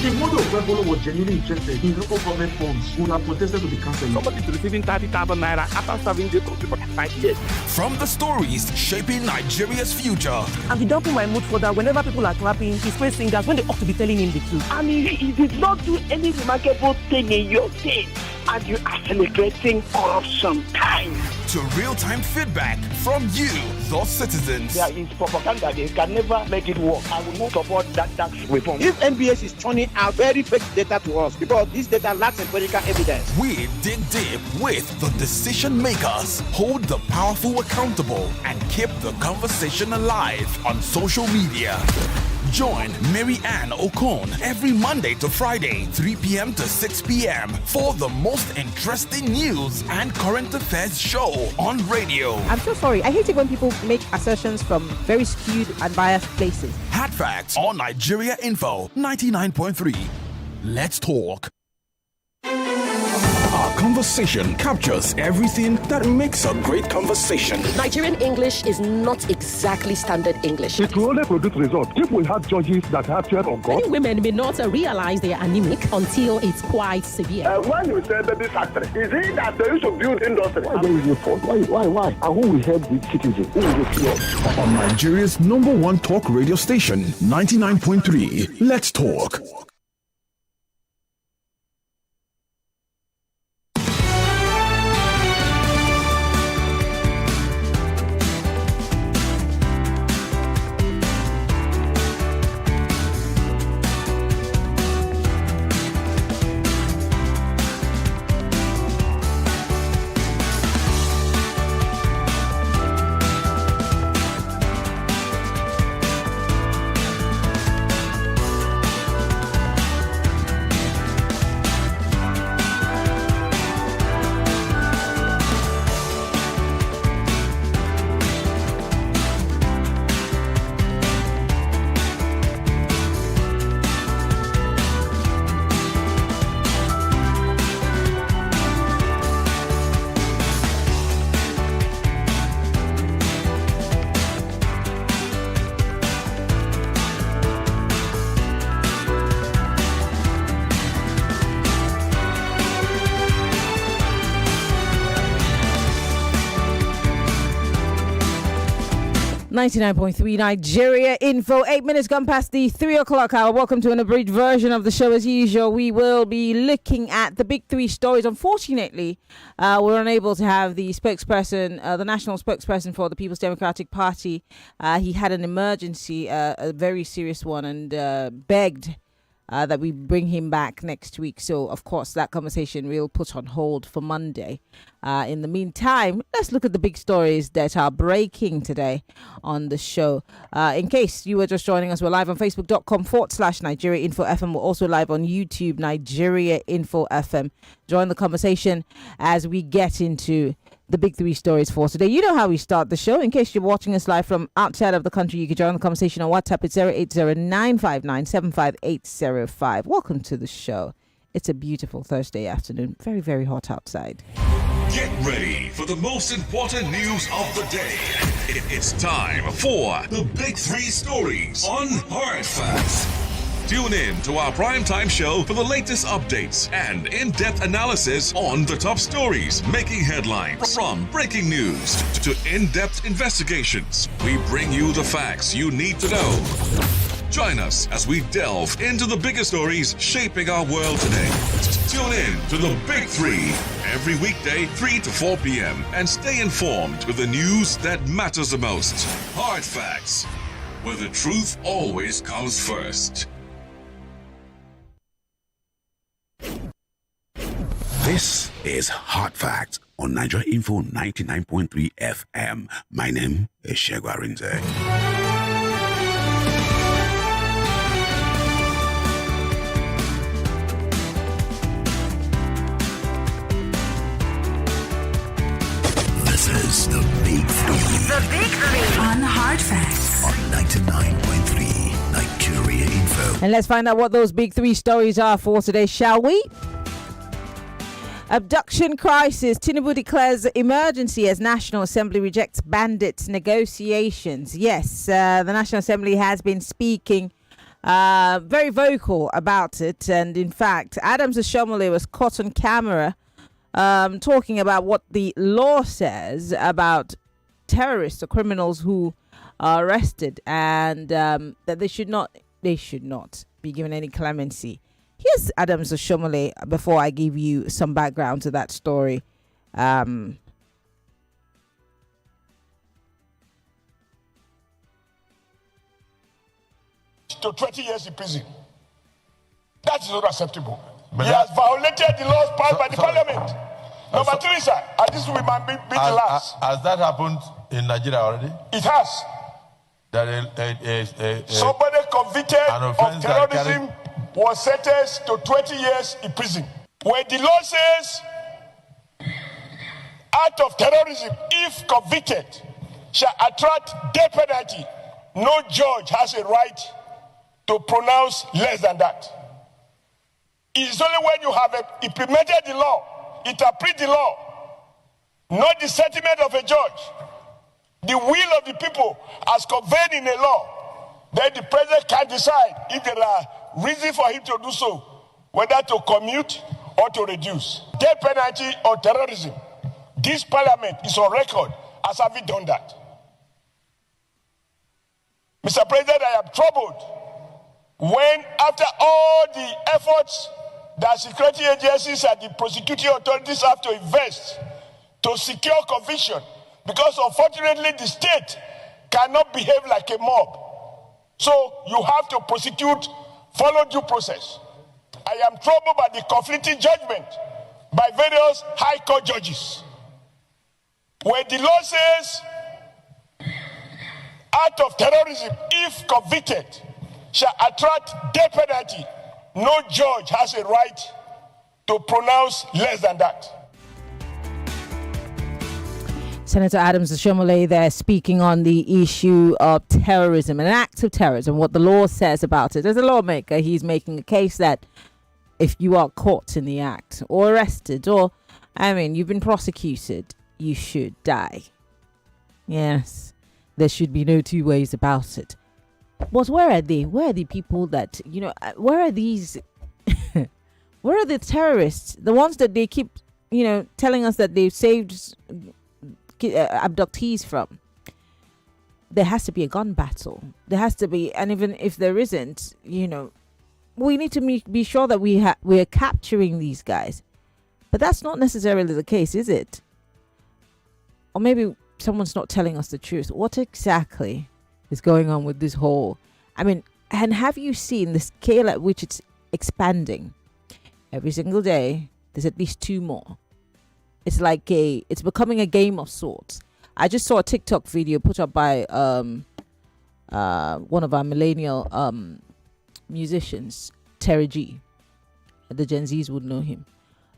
If Mondo Kwebolo was genuinely interested in local government funds, would have protested to be cancelled. Somebody is receiving 30,000 naira after serving the country for 5 years. From the stories shaping Nigeria's future. And he dumping my mood for that whenever people are clapping, he's praising singers when they ought to be telling him the truth. And he did not do any remarkable thing in your state. And you are celebrating corruption time. To real-time feedback from you, those citizens. There is propaganda. They can never make it work. I will not support that tax reform. If NBS is turning out very fake data to us because this data lacks empirical evidence. We dig deep with the decision makers, hold the powerful accountable, and keep the conversation alive on social media. Join Maryann Okon every Monday to Friday, 3 p.m. to 6 p.m. for the most interesting news and current affairs show on radio. I'm so sorry. I hate it when people make assertions from very skewed and biased places. Hard Facts on Nigeria Info 99.3. Let's talk. Our conversation captures everything that makes a great conversation. Nigerian English is not exactly standard English. It will only produce results if we have judges that have fear of God. Many women may not realize they are anemic until it's quite severe. When you say baby factory, is it that they used to build industry? Why don't you fault? Why? And who will help the citizens? Who will help? On Nigeria's #1 talk radio station, 99.3. Let's talk. .3 Nigeria Info. 8 minutes gone past the 3 o'clock hour. Welcome to an abridged version of the show. As usual, we will be looking at the big three stories. Unfortunately, we're unable to have the spokesperson, the national spokesperson for the People's Democratic Party. He had an emergency, a very serious one, and begged that we bring him back next week. So, of course, that conversation we'll put on hold for Monday. In the meantime, let's look at the big stories that are breaking today on the show. In case you were just joining us, we're live on facebook.com/Nigeria Info FM. We're also live on YouTube, Nigeria Info FM. Join the conversation as we get into the big three stories for today. You know how we start the show. In case you're watching us live from outside of the country, you can join the conversation on WhatsApp. It's 080-959-75805. Welcome to the show. It's a beautiful Thursday afternoon. Very, very hot outside. Get ready for the most important news of the day. It's time for the big three stories on Hard Facts. Tune in to our primetime show for the latest updates and in-depth analysis on the top stories making headlines. From breaking news to in-depth investigations, we bring you the facts you need to know. Join us as we delve into the biggest stories shaping our world today. Tune in to the Big Three every weekday, 3 to 4 p.m. and stay informed with the news that matters the most. Hard Facts, where the truth always comes first. This is Hard Facts on Nigeria Info 99.3 FM. My name is Shego Arinze. This is the Big Three. The Big Three on Hard Facts on 99.3 Nigeria Info. And let's find out what those big three stories are for today, shall we? Abduction crisis. Tinubu declares emergency as National Assembly rejects bandits negotiations. Yes, the National Assembly has been speaking very vocal about it. And in fact, Adams Oshomole was caught on camera talking about what the law says about terrorists or criminals who are arrested, and that they should not be given any clemency. Here's Adams Oshomole before I give you some background to that story. To 20 years in prison. That is not acceptable. He has violated the laws passed by the parliament. Number three, sir, and this will be the last. Has that happened in Nigeria already? It has. Somebody convicted of terrorism was sentenced to 20 years in prison. When the law says, act of terrorism, if convicted, shall attract death penalty, no judge has a right to pronounce less than that. It is only when you have implemented the law, interpret the law, not the sentiment of a judge, the will of the people as conveyed in a law, then the president can decide if there are reasons for him to do so, whether to commute or to reduce. Death penalty or terrorism. This parliament is on record as having done that. Mr. President, I am troubled when, after all the efforts that security agencies and the prosecuting authorities have to invest to secure conviction, because unfortunately the state cannot behave like a mob. So you have to prosecute, follow due process. I am troubled by the conflicting judgment by various high court judges. Where the law says, act of terrorism, if convicted, shall attract death penalty, no judge has a right to pronounce less than that. Senator Adams Oshomole there speaking on the issue of terrorism, an act of terrorism, what the law says about it. As a lawmaker, he's making a case that if you are caught in the act or arrested or, you've been prosecuted, you should die. Yes, there should be no two ways about it. But where are they? Where are the people that, where are these, where are the terrorists? The ones that they keep, telling us that they've saved abductees from. There has to be a gun battle. There has to be, and even if there isn't, we need to be sure that we are capturing these guys. But that's not necessarily the case, is it? Or maybe someone's not telling us the truth. What exactly is going on with this whole? And have you seen the scale at which it's expanding? Every single day, there's at least two more. It's like it's becoming a game of sorts. I just saw a TikTok video put up by one of our millennial musicians, Terry G. The Gen Zs would know him.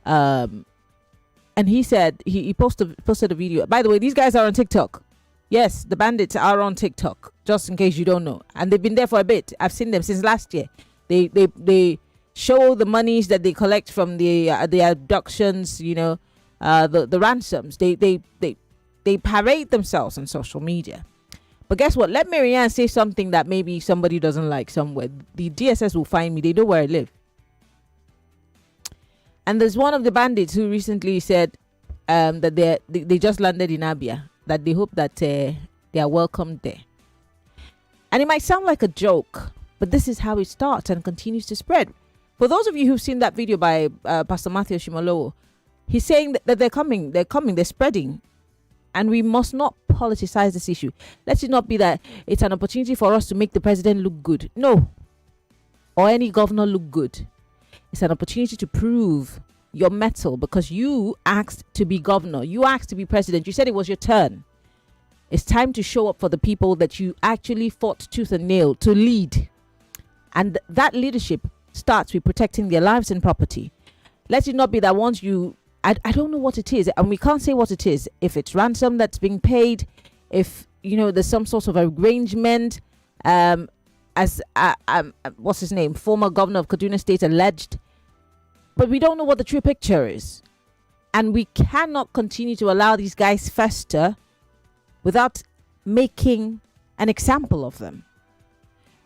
And he said he posted a video. By the way, these guys are on TikTok. Yes, the bandits are on TikTok, just in case you don't know. And they've been there for a bit. I've seen them since last year. They show the monies that they collect from the abductions, the ransoms. They parade themselves on social media. But guess what? Let Maryann say something that maybe somebody doesn't like somewhere. The DSS will find me. They know where I live. And there's one of the bandits who recently said that they just landed in Abia, that they hope that they are welcomed there. And it might sound like a joke, but this is how it starts and continues to spread. For those of you who've seen that video by Pastor Matthew Shimolowo, he's saying that they're coming, they're spreading. And we must not politicize this issue. Let it not be that it's an opportunity for us to make the president look good. No. Or any governor look good. It's an opportunity to prove your mettle because you asked to be governor. You asked to be president. You said it was your turn. It's time to show up for the people that you actually fought tooth and nail to lead. And that leadership starts with protecting their lives and property. Let it not be that once you... I don't know what it is, and we can't say what it is. If it's ransom that's being paid, if, there's some sort of arrangement, as what's his name, former governor of Kaduna State alleged. But we don't know what the true picture is. And we cannot continue to allow these guys fester without making an example of them.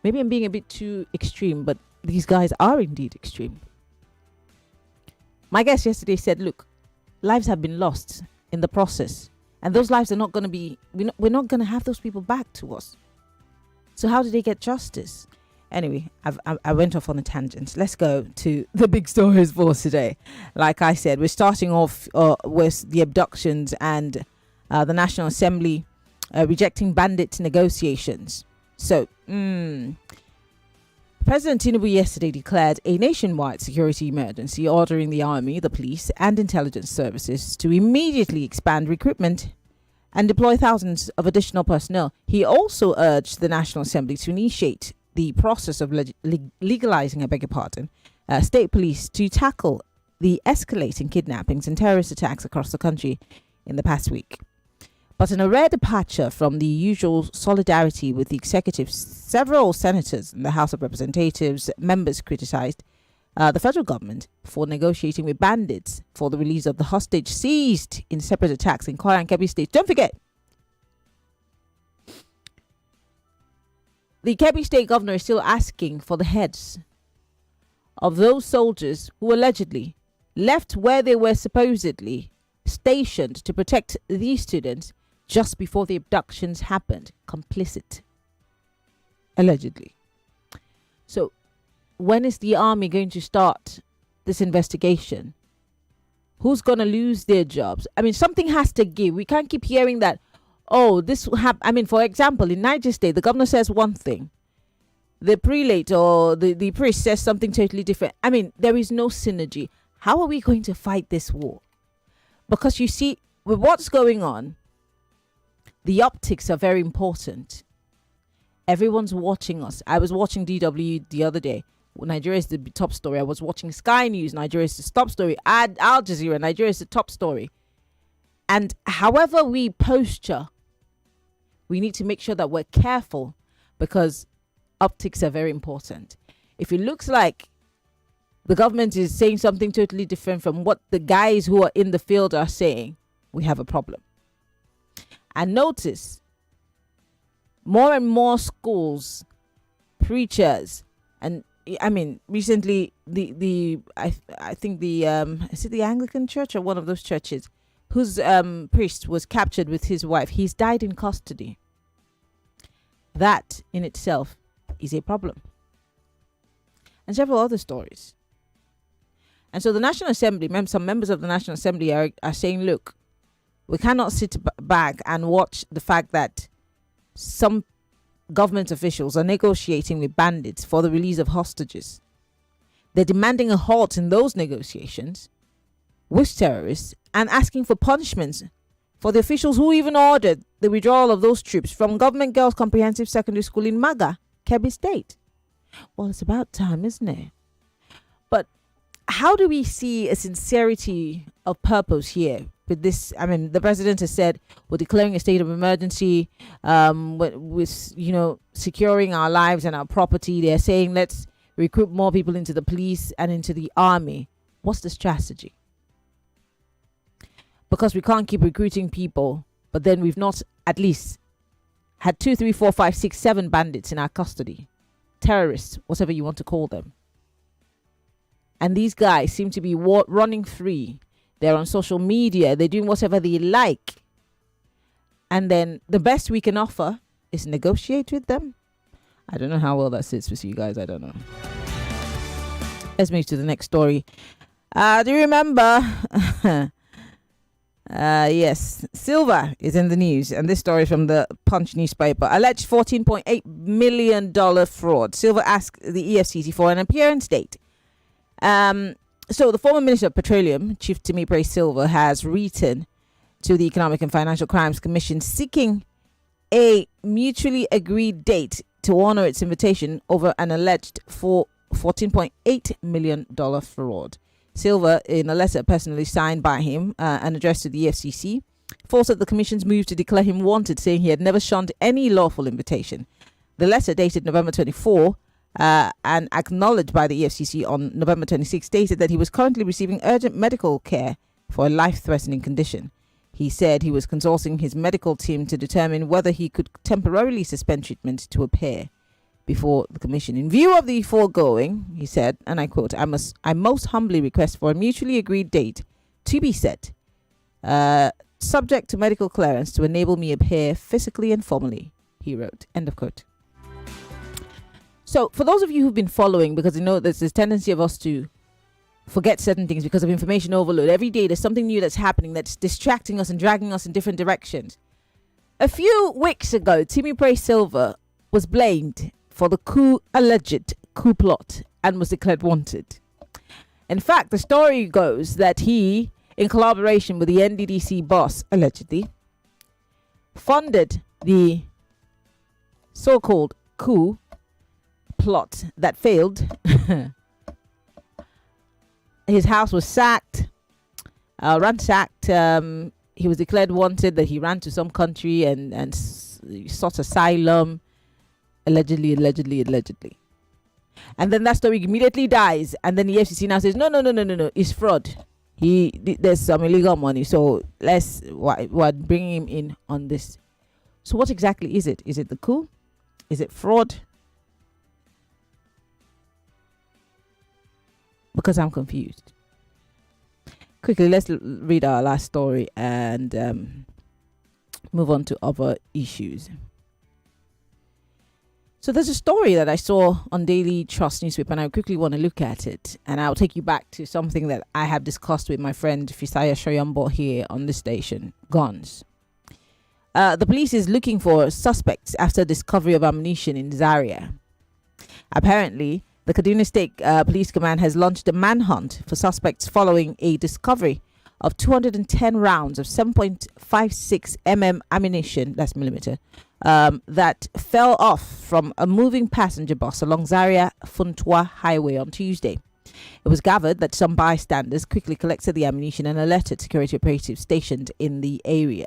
Maybe I'm being a bit too extreme, but these guys are indeed extreme. My guest yesterday said, look, lives have been lost in the process, and those lives are not going to be, we're not going to have those people back to us. So how do they get justice? Anyway, I went off on a tangent. Let's go to the big stories for today. Like I said, we're starting off with the abductions and the National Assembly rejecting bandit negotiations. So, President Tinubu yesterday declared a nationwide security emergency, ordering the army, the police, and intelligence services to immediately expand recruitment and deploy thousands of additional personnel. He also urged the National Assembly to initiate the process of legalizing, state police to tackle the escalating kidnappings and terrorist attacks across the country in the past week. But in a rare departure from the usual solidarity with the executive, several senators in the House of Representatives members criticized the federal government for negotiating with bandits for the release of the hostage seized in separate attacks in Kwara and Kebbi State. Don't forget, the Kebbi State governor is still asking for the heads of those soldiers who allegedly left where they were supposedly stationed to protect these students just before the abductions happened. Complicit. Allegedly. So, when is the army going to start this investigation? Who's going to lose their jobs? I mean, something has to give. We can't keep hearing that, oh, this will happen. I mean, for example, in Niger State, the governor says one thing. The prelate or the priest says something totally different. I mean, there is no synergy. How are we going to fight this war? Because you see, with what's going on, the optics are very important. Everyone's watching us. I was watching DW the other day. Nigeria is the top story. I was watching Sky News. Nigeria is the top story. Al Jazeera. Nigeria is the top story. And however we posture, we need to make sure that we're careful, because optics are very important. If it looks like the government is saying something totally different from what the guys who are in the field are saying, we have a problem. And notice, more and more schools, preachers, and I mean, recently I think is it the Anglican Church or one of those churches, whose priest was captured with his wife. He's died in custody. That in itself is a problem. And several other stories. And so the National Assembly, some members of the National Assembly are saying, look, we cannot sit back and watch the fact that some government officials are negotiating with bandits for the release of hostages. They're demanding a halt in those negotiations with terrorists and asking for punishments for the officials who even ordered the withdrawal of those troops from Government Girls Comprehensive Secondary School in Maga, Kebbi State. Well, it's about time, isn't it? But how do we see a sincerity of purpose here with this? I mean, the president has said we're declaring a state of emergency, with securing our lives and our property. They're saying let's recruit more people into the police and into the army. What's the strategy? Because we can't keep recruiting people, but then we've not at least had 2, 3, 4, 5, 6, 7 bandits in our custody. Terrorists, whatever you want to call them. And these guys seem to be running free. They're on social media. They're doing whatever they like. And then the best we can offer is negotiate with them. I don't know how well that sits with you guys. I don't know. Let's move to the next story. Do you remember? Yes, Silva is in the news, and this story from the Punch newspaper. Alleged $14.8 million fraud. Silva asked the EFCC for an appearance date. So the former Minister of Petroleum, Chief Timi Silva, has written to the Economic and Financial Crimes Commission seeking a mutually agreed date to honor its invitation over an alleged $14.8 million fraud. Silva, in a letter personally signed by him and addressed to the EFCC, faulted the Commission's move to declare him wanted, saying he had never shunned any lawful invitation. The letter, dated November 24 and acknowledged by the EFCC on November 26, stated that he was currently receiving urgent medical care for a life-threatening condition. He said he was consulting his medical team to determine whether he could temporarily suspend treatment to appear. before the commission. In view of the foregoing, he said, and I quote, I most humbly request for a mutually agreed date to be set, subject to medical clearance to enable me appear physically and formally, he wrote. End of quote. So for those of you who've been following, because you know there's this tendency of us to forget certain things because of information overload. Every day there's something new that's happening that's distracting us and dragging us in different directions. A few weeks ago, Timi Silva was blamed for the alleged coup plot and was declared wanted. In fact, the story goes that he, in collaboration with the NDDC boss, allegedly, funded the so-called coup plot that failed. His house was ransacked. He was declared wanted, that he ran to some country and sought asylum. Allegedly. And then that story immediately dies. And then the FCC now says, no, it's fraud. There's some illegal money. So we're bringing him in on this. So what exactly is it? Is it the coup? Is it fraud? Because I'm confused. Quickly, let's read our last story and move on to other issues. So there's a story that I saw on Daily Trust newspaper, and I quickly want to look at it. And I'll take you back to something that I have discussed with my friend Fisaya Shoyambo here on the station, guns. The police is looking for suspects after discovery of ammunition in Zaria. Apparently, the Kaduna State Police Command has launched a manhunt for suspects following a discovery of 210 rounds of 7.56 mm ammunition, that's millimeter, that fell off from a moving passenger bus along Zaria Funtua Highway on Tuesday. It was gathered that some bystanders quickly collected the ammunition and alerted security operatives stationed in the area.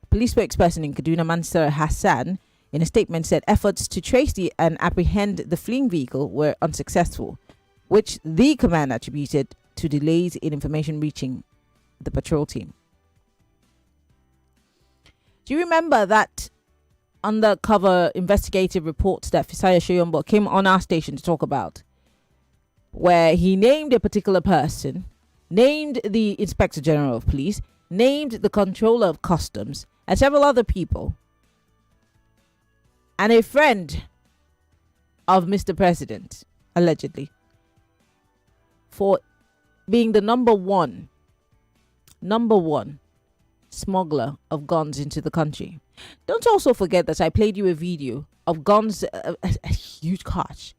Police spokesperson in Kaduna, Mansur Hassan, in a statement said efforts to trace and apprehend the fleeing vehicle were unsuccessful, which the command attributed to delays in information reaching the patrol team. Do you remember that undercover investigative report that Fisaya Shoyombo came on our station to talk about, where he named a particular person, named the Inspector General of Police, named the Controller of Customs, and several other people, and a friend of Mr. President, allegedly, for being the number one smuggler of guns into the country? Don't also forget that I played you a video of guns, a huge cache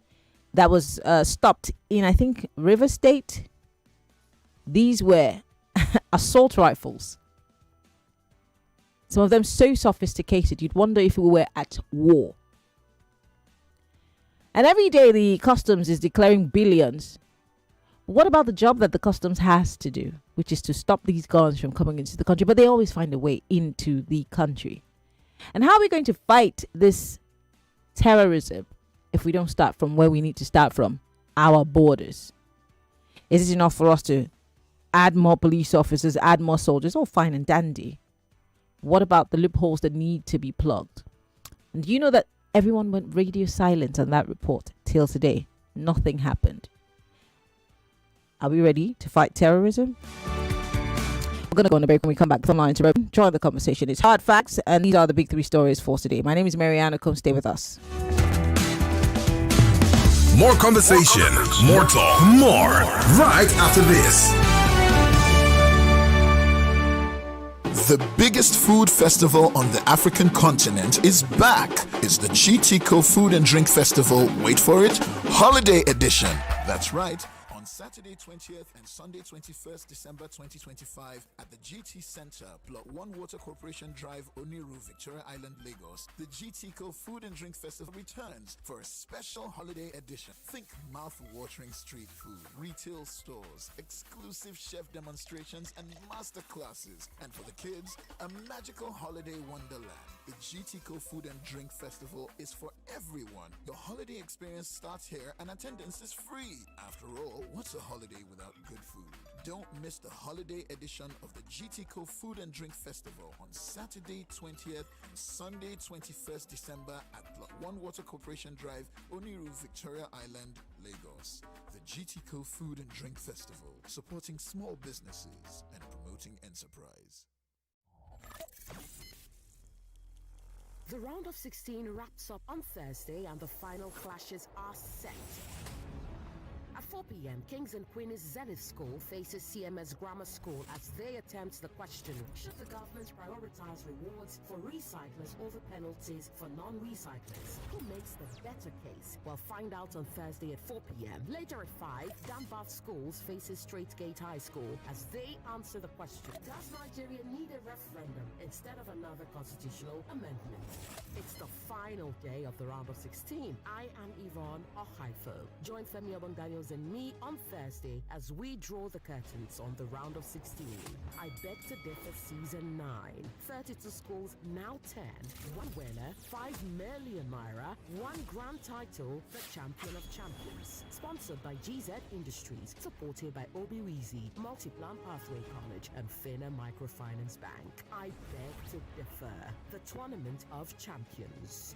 that was stopped in, I think, River State. These were assault rifles. Some of them so sophisticated, you'd wonder if we were at war. And every day the customs is declaring billions. What about the job that the customs has to do, which is to stop these guns from coming into the country? But they always find a way into the country. And how are we going to fight this terrorism if we don't start from where we need to start from? Our borders. Is it enough for us to add more police officers, add more soldiers? All fine and dandy. What about the loopholes that need to be plugged? And do you know that everyone went radio silent on that report till today? Nothing happened. Are we ready to fight terrorism? We're going to go on a break. When we come back from line to join the conversation. It's Hard Facts, and these are the big three stories for today. My name is Maryann Okon. Stay with us. More conversation, more talk, more right after this. The biggest food festival on the African continent is back. It's the GTCO Food and Drink Festival. Wait for it, Holiday Edition. That's right. On Saturday 20th and Sunday 21st December 2025 at the GT Center, Plot 1 Water Corporation Drive, Oniru, Victoria Island, Lagos, the GTCO Food and Drink Festival returns for a special holiday edition. Think mouth-watering street food, retail stores, exclusive chef demonstrations, and master classes. And for the kids, a magical holiday wonderland. The GTCO Food and Drink Festival is for everyone. Your holiday experience starts here and attendance is free. After all, what's a holiday without good food? Don't miss the holiday edition of the GTCO Food and Drink Festival on Saturday 20th and Sunday 21st December at Block 1 Water Corporation Drive, Oniru, Victoria Island, Lagos. The GTCO Food and Drink Festival, supporting small businesses and promoting enterprise. The round of 16 wraps up on Thursday and the final clashes are set. At 4 p.m., Kings and Queens Zenith School faces CMS Grammar School as they attempt the question, should the government prioritize rewards for recyclers over penalties for non-recyclers? Who makes the better case? We'll find out on Thursday at 4 p.m. Later at 5, Danbath Schools faces Straight Gate High School as they answer the question, does Nigeria need a referendum instead of another constitutional amendment? It's the final day of the round of 16. I am Yvonne Ohaifo. Join Femi Obong-Daniels and me on Thursday as we draw the curtains on the round of 16. I Beg to Differ Season 9. 32 schools, now 10. One winner, 5 million naira, one grand title, the Champion of Champions. Sponsored by GZ Industries, supported by Obiwizi, Multiplan Pathway College, and Finna Microfinance Bank. I Beg to Differ, the Tournament of Champions.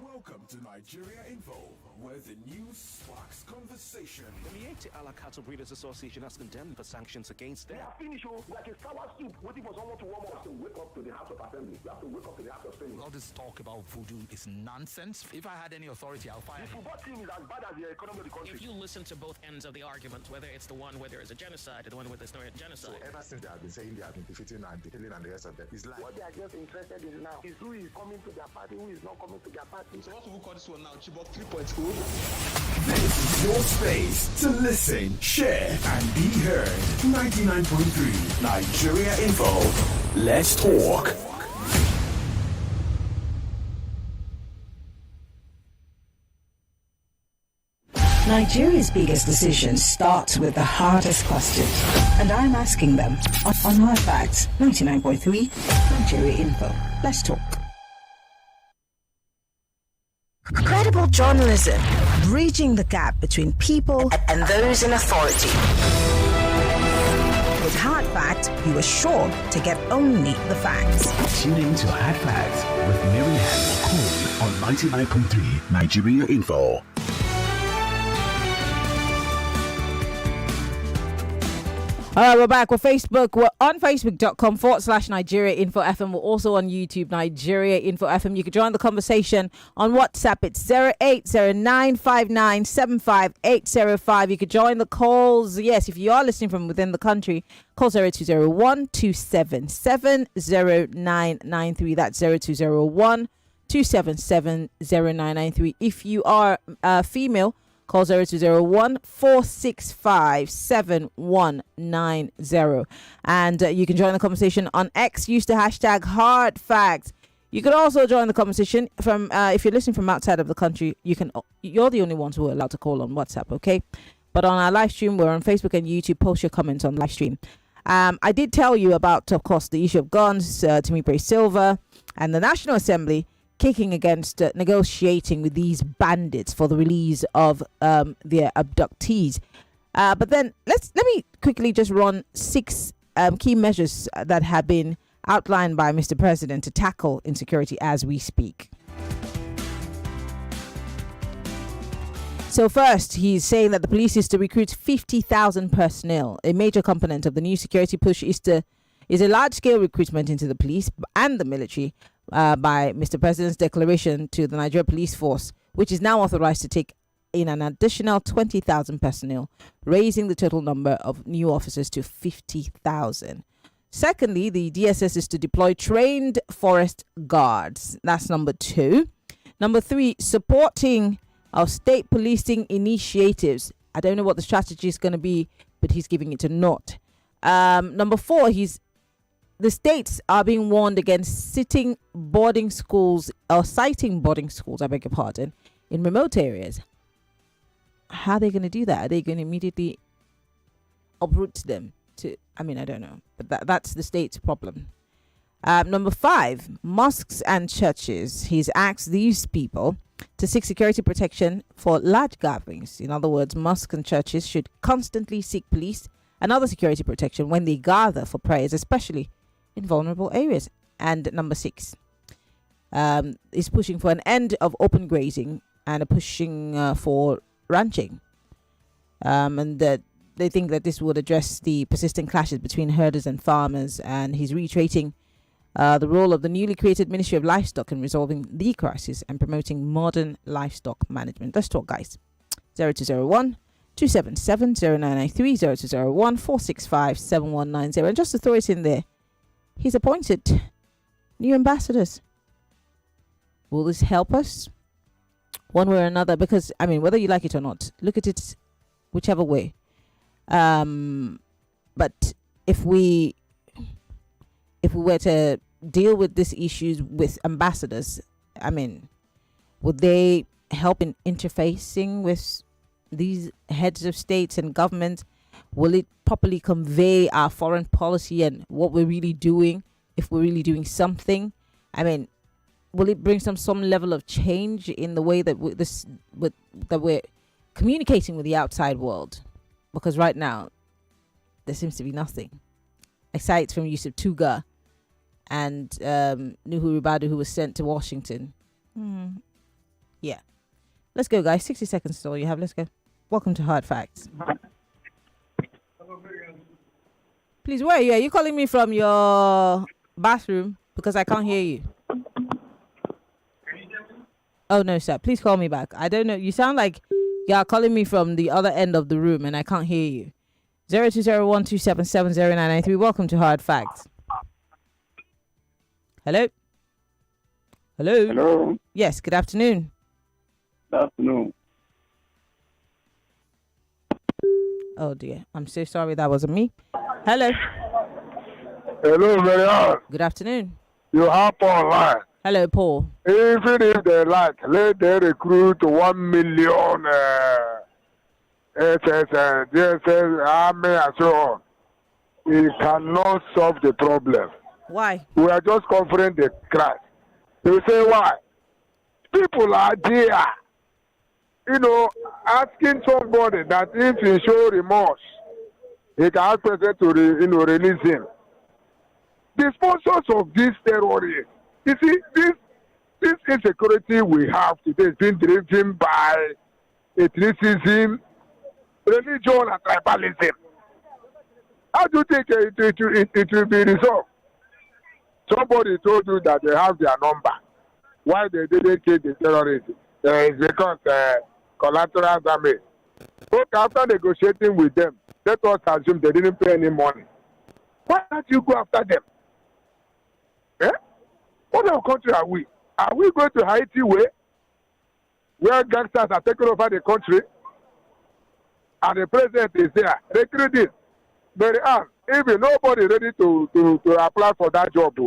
Welcome to Nigeria Info, where the news sparks conversation. The Miete Ala Cattle Breeders Association has condemned the sanctions against them. They are finished, like a sour soup, waiting for someone to warm up. You have to wake up to the House of Assembly. You have to wake up to the House of Senate. All this talk about voodoo is nonsense. If I had any authority, I'll fire him. The football team is as bad as the economy of the country. If you listen to both ends of the argument, whether it's the one where there is a genocide or the one where there's no genocide. So ever since they have been saying they have been defeating and killing and the rest of them, it's like what they are just interested in now is who is coming to their party, who is not coming to their party. So what we call this one now, Chibok 3.0. This is your space to listen, share, and be heard. 99.3 Nigeria Info. Let's talk. Nigeria's biggest decisions start with the hardest questions, and I'm asking them on Hard Facts 99.3 Nigeria Info. Let's talk. Credible journalism, bridging the gap between people and those in authority. With Hard Facts, you are sure to get only the facts. Tune in to Hard Facts with Maryann Okon on 99.3 Nigeria Info. All right, we're back. We're Facebook. We're on Facebook.com/Nigeria Info FM. We're also on YouTube, Nigeria Info FM. You can join the conversation on WhatsApp. It's 0809597585. You could join the calls. Yes, if you are listening from within the country, call 0201-277-0993. That's 0201-277-0993. If you are female, call 0201-465-7190. And you can join the conversation on X. Use the hashtag Hard Facts. You can also join the conversation from if you're listening from outside of the country. You're the only ones who are allowed to call on WhatsApp, okay? But on our live stream, we're on Facebook and YouTube. Post your comments on live stream. I did tell you about, of course, the issue of guns. Timi Silva and the National Assembly kicking against negotiating with these bandits for the release of their abductees. But then let me quickly just run 6 key measures that have been outlined by Mr. President to tackle insecurity as we speak. So first, he's saying that the police is to recruit 50,000 personnel. A major component of the new security push is a large-scale recruitment into the police and the military by Mr. President's declaration to the Nigeria Police Force, which is now authorized to take in an additional 20,000 personnel, raising the total number of new officers to 50,000. Secondly, the DSS is to deploy trained forest guards. That's number 2. Number 3, supporting of state policing initiatives. I don't know what the strategy is going to be, but he's giving it a nod. Number 4, the states are being warned against citing boarding schools, I beg your pardon, in remote areas. How are they going to do that? Are they going to immediately uproot them? I mean, I don't know, but that's the state's problem. Number 5, mosques and churches. He's asked these people to seek security protection for large gatherings. In other words, mosques and churches should constantly seek police and other security protection when they gather for prayers, especially in vulnerable areas. And number 6, is pushing for an end of open grazing and pushing for ranching. And that they think that this would address the persistent clashes between herders and farmers. And he's reiterating the role of the newly created Ministry of Livestock in resolving the crisis and promoting modern livestock management. Let's talk, guys. 0201 277 0993 0201 465 7190. And just to throw it in there, he's appointed new ambassadors. Will this help us one way or another? Because, I mean, whether you like it or not, look at it whichever way. But if we were to deal with these issues with ambassadors, I mean, would they help in interfacing with these heads of states and governments? Will it properly convey our foreign policy and what we're really doing, if we're really doing something? I mean, will it bring some level of change in the way that we're communicating with the outside world? Because right now, there seems to be nothing. Aside from Yusuf Tuga and Nuhu Ribadu, who was sent to Washington. Yeah. Let's go, guys. 60 seconds is all you have. Let's go. Welcome to Hard Facts. Please, where are you? Are you calling me from your bathroom? Because I can't hear you. Oh, no, sir. Please call me back. I don't know. You sound like you are calling me from the other end of the room, and I can't hear you. 0201277093. Welcome to Hard Facts. Hello? Hello? Hello? Yes, good afternoon. Good afternoon. Oh, dear. I'm so sorry that wasn't me. Hello? Hello, Maryann. Good afternoon. You have online. Hello, Paul. Even if they like, let them recruit 1 million SS, DSS, army, and so on. It cannot solve the problem. Why? We are just covering the crash. You say why? People are there, asking somebody that if he show remorse, he can ask president to release him. The sponsors of these terrorists, you see, this insecurity we have today is being driven by ethnicism, religion, and tribalism. How do you think it will be resolved? Somebody told you that they have their number. Why they didn't kill the terrorists? It's because collateral damage. But after negotiating with them, let us assume they didn't pay any money. Why don't you go after them? Eh? What kind of country are we? Are we going to Haiti way, where gangsters are taking over the country, and the president is there recruiting? Maryann, even nobody ready to apply for that job.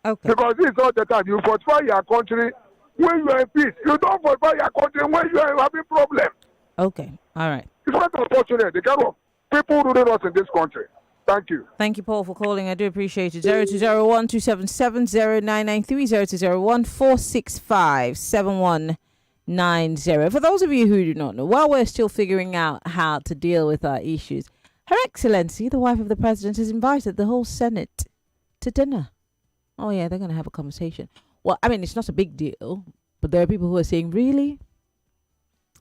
Okay. Because this is all the time. You fortify your country when you are in peace. You don't fortify your country when you are having problems. Okay. All right. It's quite unfortunate. The kind of people ruling us in this country. Thank you. Thank you, Paul, for calling. I do appreciate it. 0201 277 0993 0201 465 7190. For those of you who do not know, while we're still figuring out how to deal with our issues, Her Excellency, the wife of the president, has invited the whole Senate to dinner. Oh, yeah, they're going to have a conversation. Well, I mean, it's not a big deal, but there are people who are saying, really?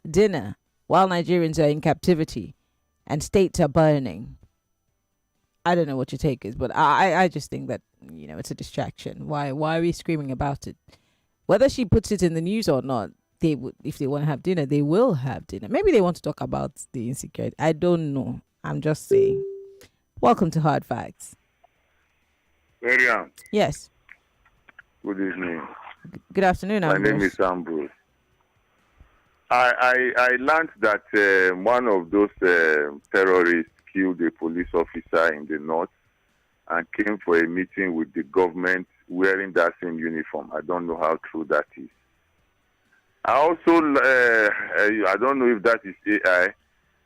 Dinner while Nigerians are in captivity and states are burning. I don't know what your take is, but I just think that, it's a distraction. Why are we screaming about it? Whether she puts it in the news or not, if they want to have dinner, they will have dinner. Maybe they want to talk about the insecurity. I don't know. I'm just saying. Welcome to Hard Facts. Maryann. Yes. Good evening. Good afternoon, My name is Ambrose. I learned that one of those terrorists killed a police officer in the north and came for a meeting with the government wearing that same uniform. I don't know how true that is. I also, I don't know if that is AI,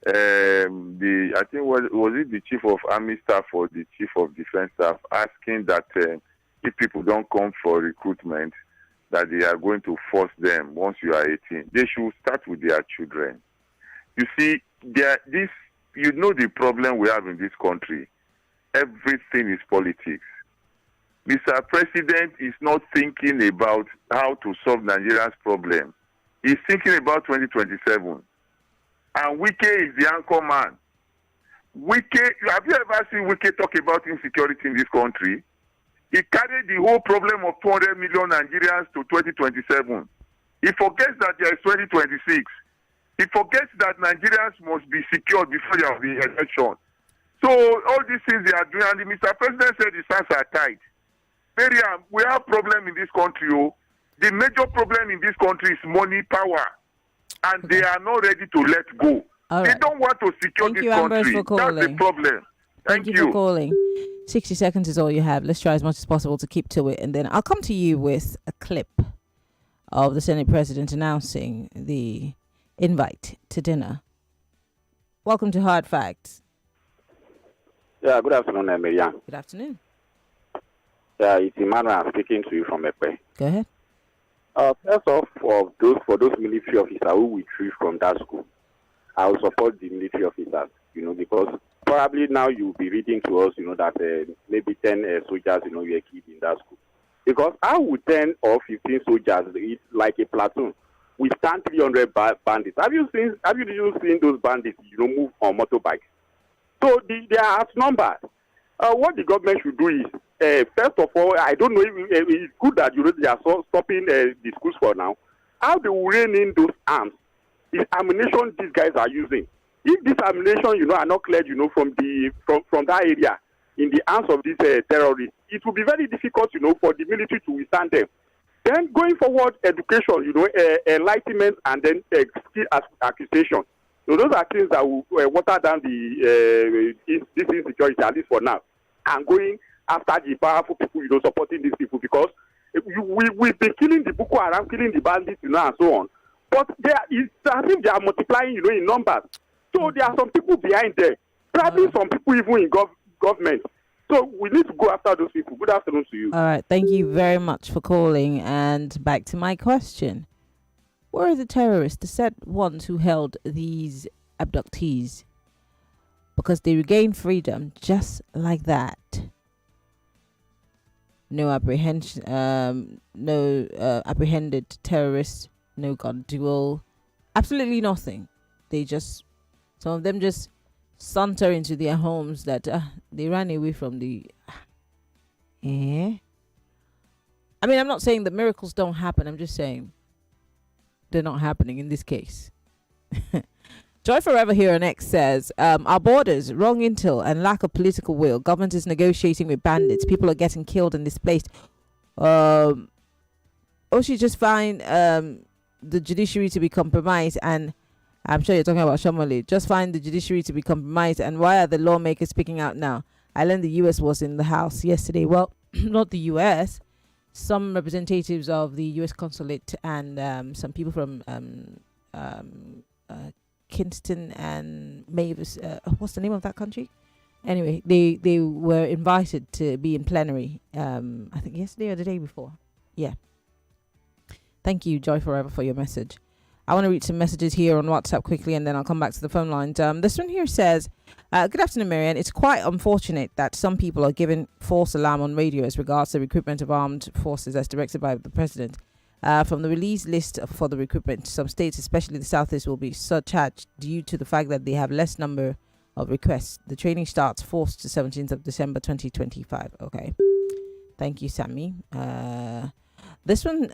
I think was it the chief of army staff or the chief of defense staff asking that if people don't come for recruitment, that they are going to force them once you are 18. They should start with their children. You see, you know the problem we have in this country. Everything is politics. Mr. President is not thinking about how to solve Nigeria's problem. He's thinking about 2027. And Wike is the anchor man. Wike, have you ever seen Wike talk about insecurity in this country? He carried the whole problem of 200 million Nigerians to 2027. He forgets that there is 2026. He forgets that Nigerians must be secured before there will be election. So all these things they are doing, and Mr. President said his hands are tied. Maryann, we have problem in this country. Oh. The major problem in this country is money, power, and they are not ready to let go. All they right. don't want to secure Thank this you, Ambrose, country. for calling. That's the problem. Thank you for calling. 60 seconds is all you have. Let's try as much as possible to keep to it, and then I'll come to you with a clip of the Senate President announcing the invite to dinner. Welcome to Hard Facts. Yeah, good afternoon, Maryann. Good afternoon. Yeah, it's Emmanuel speaking to you from Ekpe. Go ahead. First off, for those military officers who withdrew from that school, I will support the military officers, because probably now you'll be reading to us, that maybe 10 soldiers, were killed in that school. Because how would 10 or 15 soldiers, it's like a platoon, withstand 300 bandits? Have you seen those bandits, move on motorbikes? So they are outnumbered. What the government should do is, first of all, I don't know if it's good that they are stopping the schools for now. How they will rein in those arms, the ammunition these guys are using. If this ammunition, are not cleared, from that area in the hands of these terrorists, it will be very difficult, for the military to withstand them. Then going forward, education, enlightenment, and then skill acquisition. So those are things that will water down this insecurity, at least for now. And going after the powerful people, supporting these people, because we've been killing the Boko Haram, killing the bandits, and so on. But it's as if they are multiplying, in numbers. So there are some people behind there, probably some people even in government. So we need to go after those people. Good afternoon to you. All right. Thank you very much for calling. And back to my question. Where are the terrorists, the said ones who held these abductees? Because they regained freedom just like that. No apprehension, apprehended terrorists, no gun duel, absolutely nothing. Some of them just saunter into their homes that they ran away from the. I mean, I'm not saying that miracles don't happen. I'm just saying they're not happening in this case. Joy Forever here on X says, our borders, wrong intel and lack of political will. Government is negotiating with bandits. People are getting killed and displaced. She just find the judiciary to be compromised, and I'm sure you're talking about Shomole. Just find the judiciary to be compromised, and why are the lawmakers speaking out now? I learned the U.S. was in the House yesterday. Well, not the U.S. Some representatives of the U.S. consulate and some people from Kingston and Mavis, what's the name of that country? Anyway, they were invited to be in plenary, I think yesterday or the day before. Yeah. Thank you, Joy Forever, for your message. I want to read some messages here on WhatsApp quickly, and then I'll come back to the phone lines. This one here says, good afternoon, Maryann. It's quite unfortunate that some people are given false alarm on radio as regards the recruitment of armed forces as directed by the president. From the release list for the recruitment, some states, especially the Southeast, will be surcharged due to the fact that they have less number of requests. The training starts 4th to 17th of December 2025. Okay. Thank you, Sammy. This one,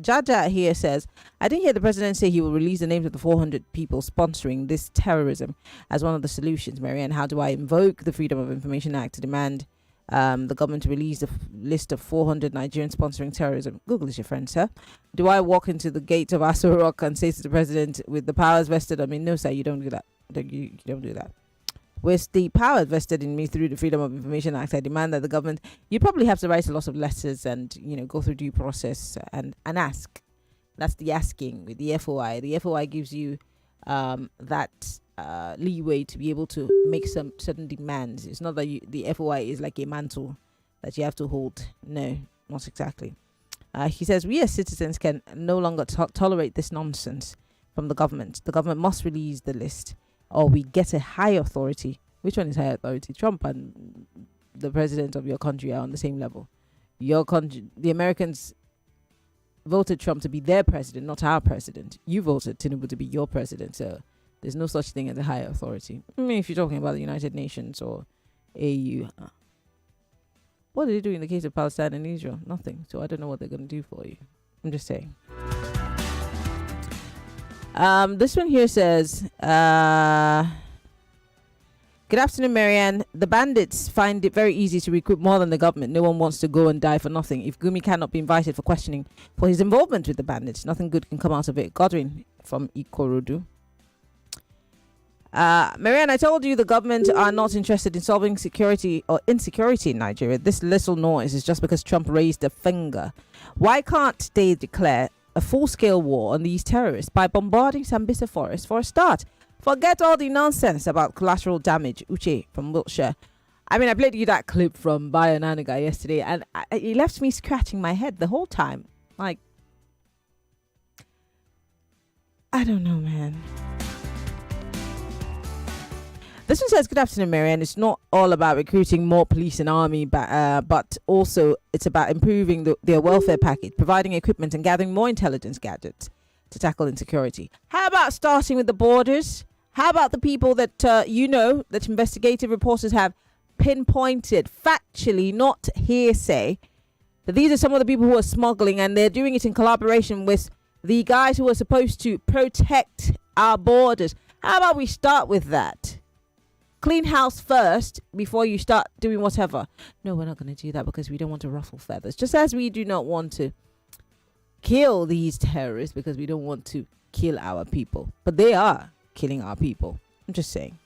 Jaja here says, I didn't hear the president say he will release the names of the 400 people sponsoring this terrorism as one of the solutions. Maryann, how do I invoke the Freedom of Information Act to demand the government to release the list of 400 Nigerians sponsoring terrorism? Google is your friend, sir. Do I walk into the gate of Aso Rock and say to the president, with the powers vested on me? No, sir, you don't do that. You don't do that. With the power vested in me through the Freedom of Information Act, I demand that the government, you probably have to write a lot of letters and, go through due process and ask. That's the asking with the FOI. The FOI gives you that leeway to be able to make some certain demands. It's not that the FOI is like a mantle that you have to hold. No, not exactly. He says we as citizens can no longer tolerate this nonsense from the government. The government must release the list, or we get a high authority. Which one is high authority? Trump and the president of your country are on the same level. Your country, the Americans voted Trump to be their president, not our president. You voted Tinubu to be your president, so there's no such thing as a higher authority. I mean, if you're talking about the United Nations or AU, what did they do in the case of Palestine and Israel? Nothing. So I don't know what they're going to do for you. I'm just saying. This one here says, good afternoon, Maryann. The bandits find it very easy to recruit more than the government. No one wants to go and die for nothing. If Gumi cannot be invited for questioning for his involvement with the bandits, nothing good can come out of it. Godwin from Ikorodu. Maryann, I told you the government are not interested in solving security or insecurity in Nigeria. This little noise is just because Trump raised a finger. Why can't they declare a full-scale war on these terrorists by bombarding Sambisa Forest for a start? Forget all the nonsense about collateral damage. Uche from Wiltshire. I mean, I played you that clip from Maryann Okon yesterday, and it left me scratching my head the whole time. Like, I don't know, man. This one says, good afternoon, Maryann. It's not all about recruiting more police and army, but also it's about improving their welfare package, providing equipment and gathering more intelligence gadgets to tackle insecurity. How about starting with the borders? How about the people that, that investigative reporters have pinpointed, factually, not hearsay, that these are some of the people who are smuggling, and they're doing it in collaboration with the guys who are supposed to protect our borders. How about we start with that? Clean house first before you start doing whatever. No, we're not going to do that because we don't want to ruffle feathers. Just as we do not want to kill these terrorists because we don't want to kill our people. But they are killing our people. I'm just saying.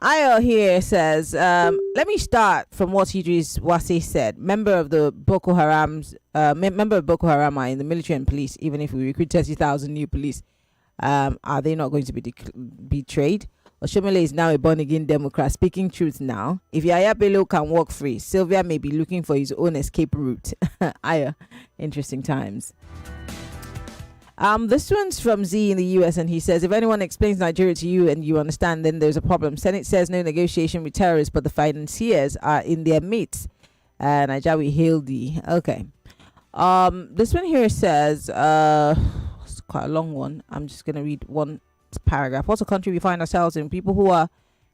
Ayo here says, let me start from what Idris Wase said. Member of Boko Haram are in the military and police. Even if we recruit 30,000 new police, are they not going to be betrayed? Oshomole is now a born-again Democrat. Speaking truth now. If Yaya Bello can walk free, Sylvia may be looking for his own escape route. Aya, interesting times. This one's from Z in the US, and he says, if anyone explains Nigeria to you and you understand, then there's a problem. Senate says no negotiation with terrorists, but the financiers are in their midst. Nigeria, we hail thee. Okay. This one here says, it's quite a long one. I'm just going to read one paragraph. What's a country we find ourselves in? People who are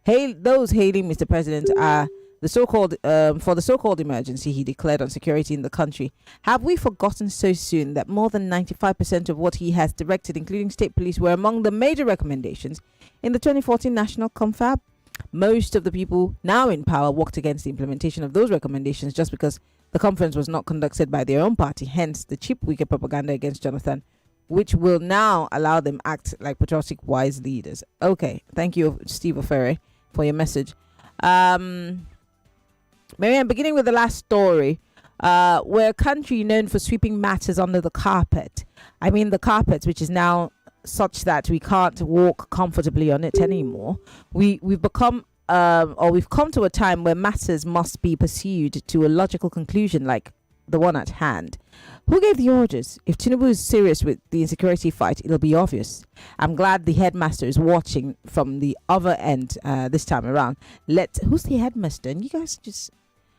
those hailing Mr. President are the so-called for the so-called emergency he declared on security in the country. Have we forgotten so soon that more than 95% of what he has directed, including state police, were among the major recommendations in the 2014 National Confab? Most of the people now in power worked against the implementation of those recommendations just because the conference was not conducted by their own party. Hence the cheap, wicked propaganda against Jonathan, which will now allow them act like patriotic, wise leaders. Okay, thank you, Steve Ofere, for your message. Maryann, beginning with the last story, we're a country known for sweeping matters under the carpet. I mean, the carpet, which is now such that we can't walk comfortably on it anymore. We've come to a time where matters must be pursued to a logical conclusion, like the one at hand. Who gave the orders? If Tinubu is serious with the insecurity fight, it'll be obvious. I'm glad the headmaster is watching from the other end this time around. Who's the headmaster? And you guys just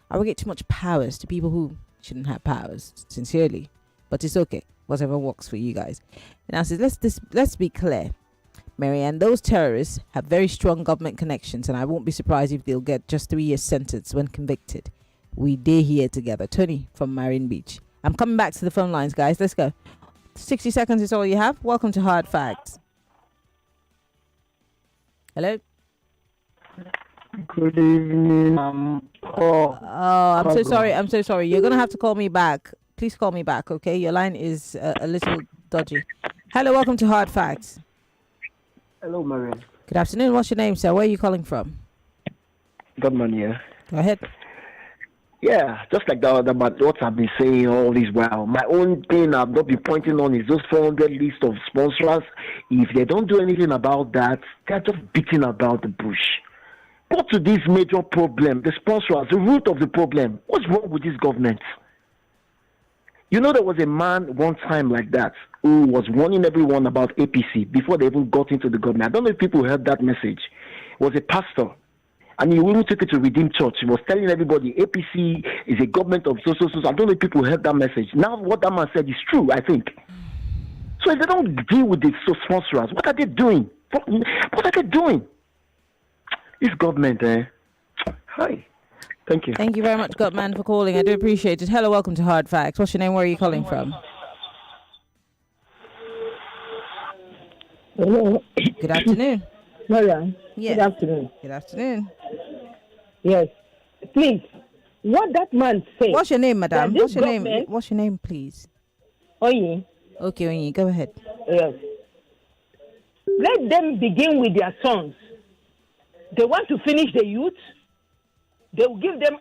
arrogate too much powers to people who shouldn't have powers, sincerely. But it's okay. Whatever works for you guys. And I said, let's be clear, Maryann. Those terrorists have very strong government connections, and I won't be surprised if they'll get just 3 years sentence when convicted. We day here together. Tony from Marine Beach. I'm coming back to the phone lines, guys. Let's go. 60 seconds is all you have. Welcome to Hard Facts. Hello? Good evening. I'm so sorry. I'm so sorry. You're going to have to call me back. Please call me back, okay? Your line is a little dodgy. Hello, welcome to Hard Facts. Hello, Maryann. Good afternoon. What's your name, sir? Where are you calling from? Good morning. Go ahead. Yeah, just like that about what I've been saying all this while. My own thing I've not been pointing on is those 400 list of sponsors. If they don't do anything about that, they're just beating about the bush. Go to this major problem, the sponsors, the root of the problem. What's wrong with this government? You know, there was a man one time like that who was warning everyone about APC before they even got into the government. I don't know if people heard that message. It was a pastor. And he wouldn't take it to Redeem Church. He was telling everybody APC is a government of so. I don't know if people heard that message. Now what that man said is true, I think. So if they don't deal with the sponsors, what are they doing? What are they doing? This government, Hi. Thank you. Thank you very much, Gutman, for calling. I do appreciate it. Hello, welcome to Hard Facts. What's your name? Where are you calling from? Hello. Good afternoon. Maryann. Yes. Good afternoon. Good afternoon. Yes. Please, what that man said. What's your name, madam? What's your name? government- What's your name, please? Oyi. Okay, Onyi, go ahead. Yes. Let them begin with their sons. They want to finish the youth. They will give them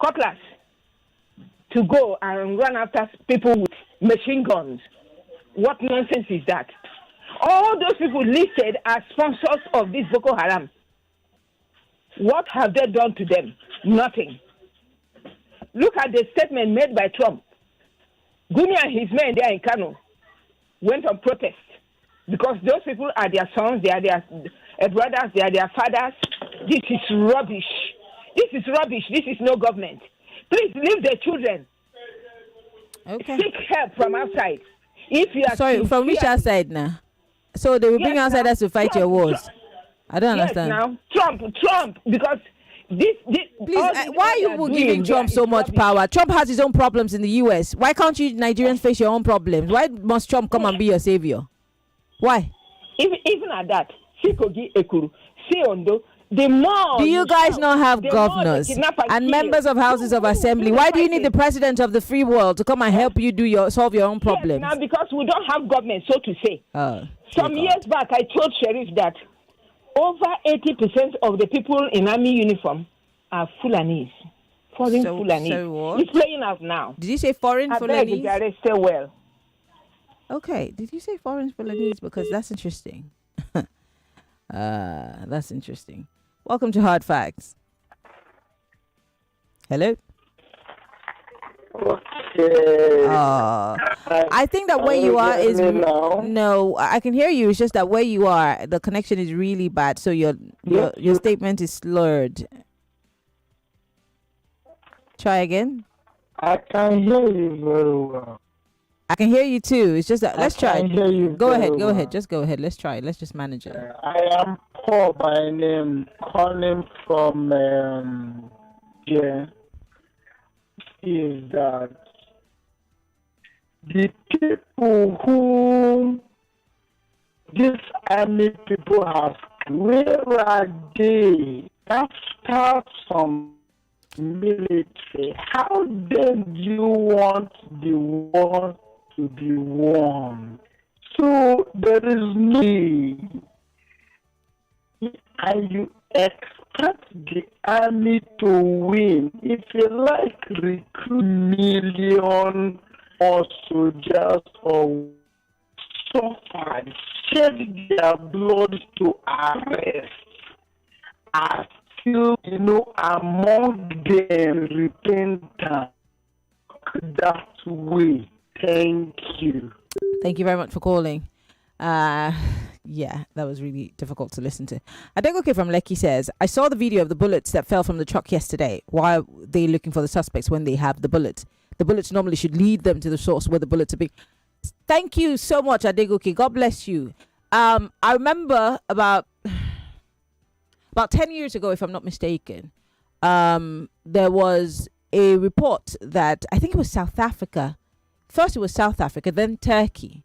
cutlass to go and run after people with machine guns. What nonsense is that? All those people listed as sponsors of this Boko Haram. What have they done to them? Nothing. Look at the statement made by Trump. Gumi and his men there in Kano went on protest because those people are their sons, they are their brothers, they are their fathers. This is rubbish. This is rubbish. This is no government. Please leave the children. Okay. Seek help from outside. If you are Sorry, from which outside now? So they will bring outsiders to fight your wars. I don't understand. Yes, now Trump, because this please, why are you giving Trump so much power? Trump has his own problems in the U.S. Why can't you Nigerians face your own problems? Why must Trump come and be your savior? Why? Even at that, Sikogi Ekuru, Siondo, the more. Do you guys not have governors and members of houses of assembly? Why do you need the president of the free world to come and help you solve your own problems? Yes, now because we don't have government, so to say. Some years back, I told Sheriff that over 80% of the people in army uniform are Fulanese, foreign Fulanese. So what? It's playing out now. Did you say foreign Fulanese? I beg you, well. Okay, did you say foreign Fulanese? Because that's interesting. That's interesting. Welcome to Hard Facts. Hello? Okay. I think that where you are is no. I can hear you. It's just that where you are, the connection is really bad. So your statement is slurred. Try again. I can hear you very well. I can hear you too. It's just that let's try. Hear you go ahead. well. Go ahead. Just go ahead. Let's try. Let's just manage it. I am Paul by name, calling from is that the people who these army people have, where are they? After some military, how then do you want the war to be won? So there is no need. And you expect the army to win. If you like recruit million or soldiers or suffer, shed their blood to arrest, are still, among them repentant that way. Thank you. Thank you very much for calling. Yeah, that was really difficult to listen to. Adegoke from Lekki says, I saw the video of the bullets that fell from the truck yesterday. Why are they looking for the suspects when they have the bullets? The bullets normally should lead them to the source where the bullets are being. Thank you so much, Adegoke. God bless you. I remember about 10 years ago, if I'm not mistaken, there was a report that I think it was South Africa. First it was South Africa, then Turkey.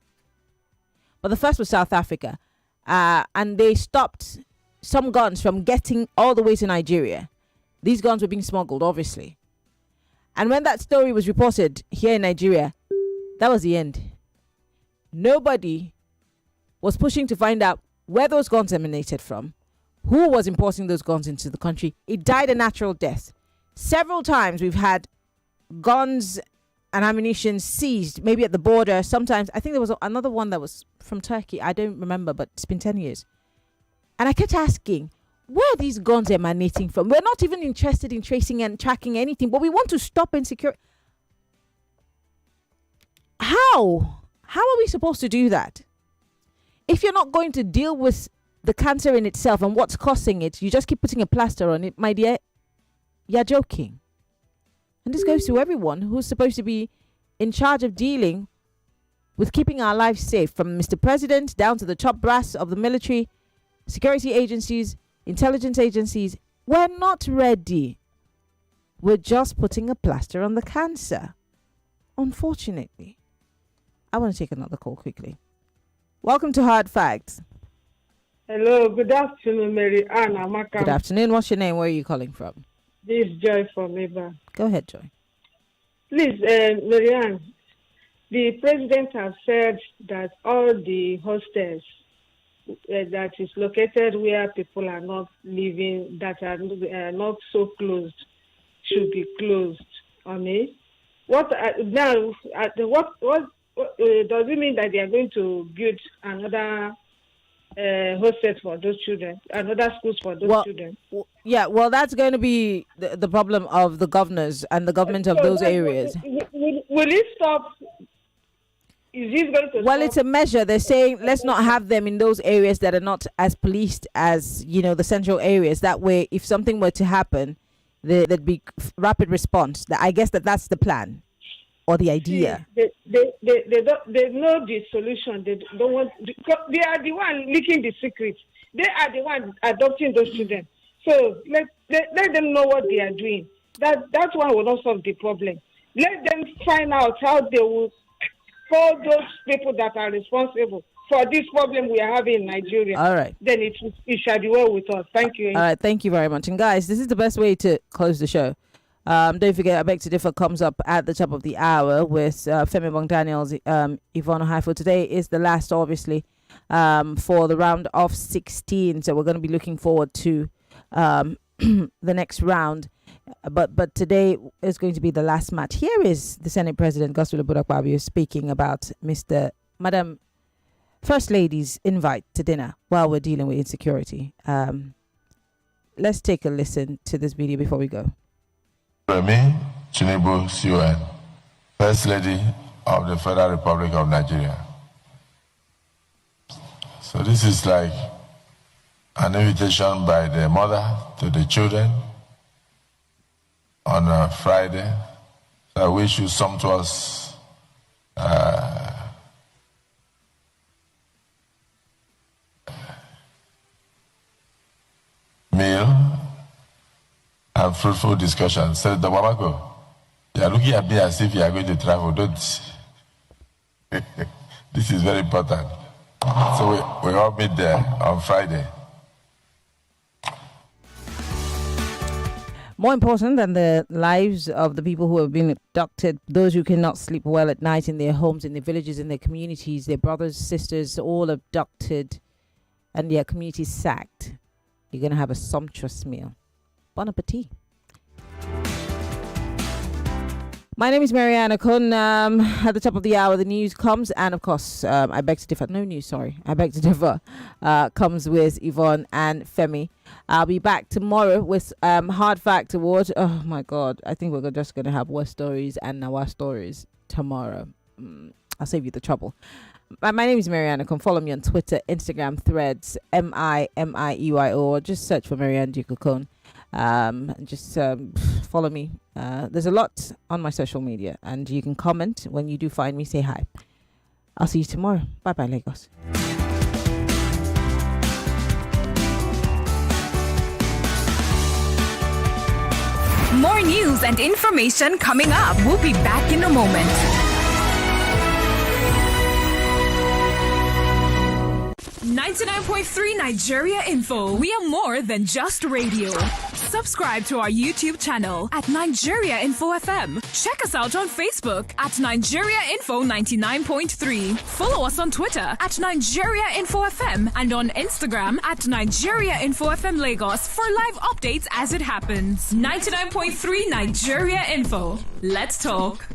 But the first was South Africa. And they stopped some guns from getting all the way to Nigeria. These guns were being smuggled, obviously. And when that story was reported here in Nigeria, that was the end. Nobody was pushing to find out where those guns emanated from, who was importing those guns into the country. It died a natural death. Several times we've had guns and ammunition seized, maybe at the border. Sometimes, I think there was another one that was from Turkey. I don't remember, but it's been 10 years. And I kept asking, where are these guns emanating from? We're not even interested in tracing and tracking anything, but we want to stop insecurity. How? How are we supposed to do that? If you're not going to deal with the cancer in itself and what's causing it, you just keep putting a plaster on it, my dear, you're joking. And this goes to everyone who's supposed to be in charge of dealing with keeping our lives safe, from Mr. President down to the top brass of the military, security agencies, intelligence agencies. We're not ready. We're just putting a plaster on the cancer, unfortunately. I want to take another call quickly. Welcome to Hard Facts. Hello, good afternoon, Maryann Okon. Good afternoon. What's your name? Where are you calling from? This is Joy from Eba. Go ahead, Joy. Please, Maryann, the president has said that all the hostels that is located where people are not living, that are not so closed, should be closed. What does it mean that they are going to build another hostel for those children, another schools for those children? Yeah, well, that's going to be the problem of the governors and the government of those areas. Will it stop? Is this going to Well, stop? it's a measure. They're saying let's not have them in those areas that are not as policed as, the central areas. That way, if something were to happen, there'd be rapid response. I guess that's the plan or the idea. They know the solution. They don't want. They are the one leaking the secret. They are the one adopting those children. So let them know what they are doing. That one will not solve the problem. Let them find out how they will hold those people that are responsible for this problem we are having in Nigeria. All right. Then it shall be well with us. Thank you. All right. Thank you very much. And guys, this is the best way to close the show. Don't forget, I Beg to Differ comes up at the top of the hour with Femi Bong Daniels, Yvonne Haifo. Today is the last, obviously, for the round of 16. So we're going to be looking forward to the next round. But today is going to be the last match. Here is the Senate President, Godswill Budakpabio, speaking about Madam First Lady's invite to dinner while we're dealing with insecurity. Let's take a listen to this video before we go. Me, Tinubu CON, First Lady of the Federal Republic of Nigeria. So this is like an invitation by the mother to the children on a Friday. So I wish you sumptuous meal and fruitful discussion. So the Wamako, you are looking at me as if you are going to travel, don't you? This is very important. So we all meet there on Friday. More important than the lives of the people who have been abducted, those who cannot sleep well at night in their homes, in their villages, in their communities, their brothers, sisters, all abducted and their communities sacked. You're going to have a sumptuous meal. Bon appetit. My name is Maryann Okon. At the top of the hour, the news comes, and of course, I Beg to Differ. No news, sorry. I Beg to Differ comes with Yvonne and Femi. I'll be back tomorrow with Hard Fact Award. Oh my God, I think we're just going to have worst stories and Nawa stories tomorrow. I'll save you the trouble. My name is Maryann Okon. Follow me on Twitter, Instagram, Threads, MIMIEYO, or just search for Maryann Okon. Just follow me. There's a lot on my social media, and you can comment when you do find me. Say hi. I'll see you tomorrow. Bye bye, Lagos. More news and information coming up. We'll be back in a moment. 99.3 Nigeria Info. We are more than just radio. Subscribe to our YouTube channel at Nigeria Info FM. Check us out on Facebook at Nigeria Info 99.3. Follow us on Twitter at Nigeria Info FM and on Instagram at Nigeria Info FM Lagos for live updates as it happens. 99.3 Nigeria Info. Let's talk.